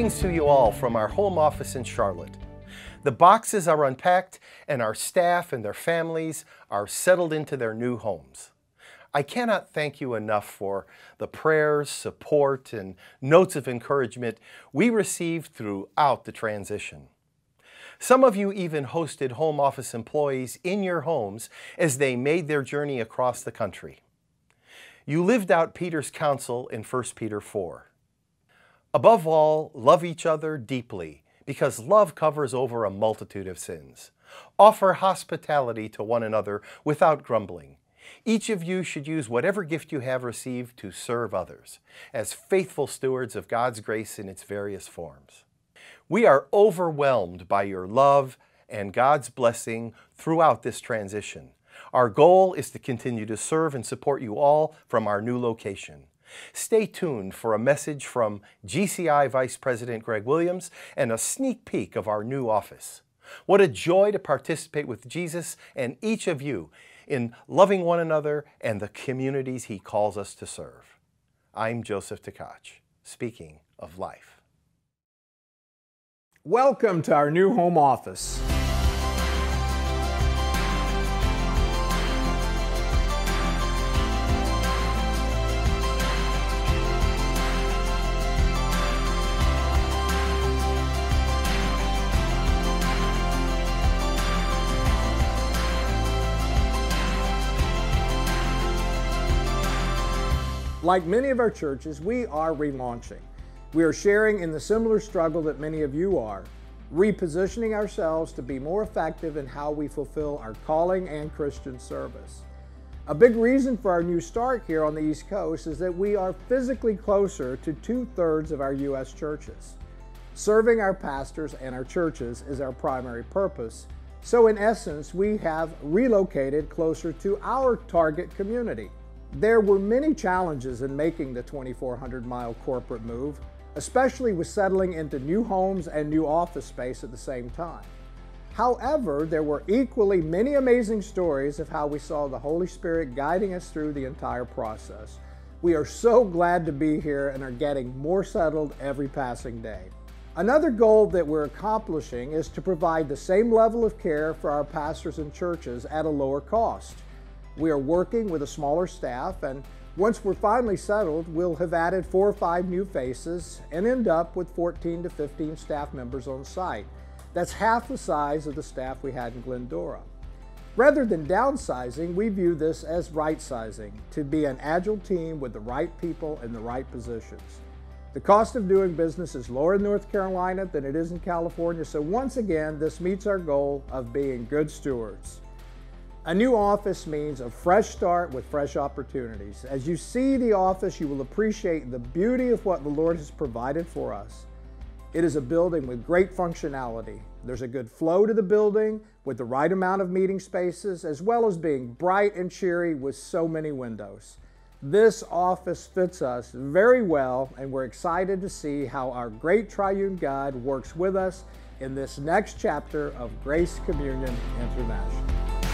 Greetings to you all from our home office in Charlotte. The boxes are unpacked and our staff and their families are settled into their new homes. I cannot thank you enough for the prayers, support, and notes of encouragement we received throughout the transition. Some of you even hosted home office employees in your homes as they made their journey across the country. You lived out Peter's counsel in 1 Peter 4. Above all, love each other deeply, because love covers over a multitude of sins. Offer hospitality to one another without grumbling. Each of you should use whatever gift you have received to serve others, as faithful stewards of God's grace in its various forms. We are overwhelmed by your love and God's blessing throughout this transition. Our goal is to continue to serve and support you all from our new location. Stay tuned for a message from GCI Vice President Greg Williams and a sneak peek of our new office. What a joy to participate with Jesus and each of you in loving one another and the communities He calls us to serve. I'm Joseph Tkach, speaking of life. Welcome to our new home office. Like many of our churches, we are relaunching. We are sharing in the similar struggle that many of you are, repositioning ourselves to be more effective in how we fulfill our calling and Christian service. A big reason for our new start here on the East Coast is that we are physically closer to 2/3 of our U.S. churches. Serving our pastors and our churches is our primary purpose, so in essence, we have relocated closer to our target community. There were many challenges in making the 2,400-mile corporate move, especially with settling into new homes and new office space at the same time. However, there were equally many amazing stories of how we saw the Holy Spirit guiding us through the entire process. We are so glad to be here and are getting more settled every passing day. Another goal that we're accomplishing is to provide the same level of care for our pastors and churches at a lower cost. We are working with a smaller staff, and once we're finally settled, we'll have added 4 or 5 new faces and end up with 14 to 15 staff members on site. That's half the size of the staff we had in Glendora. Rather than downsizing, we view this as right-sizing, to be an agile team with the right people in the right positions. The cost of doing business is lower in North Carolina than it is in California, so once again, this meets our goal of being good stewards. A new office means a fresh start with fresh opportunities. As you see the office, you will appreciate the beauty of what the Lord has provided for us. It is a building with great functionality. There's a good flow to the building with the right amount of meeting spaces, as well as being bright and cheery with so many windows. This office fits us very well, and we're excited to see how our great triune God works with us in this next chapter of Grace Communion International.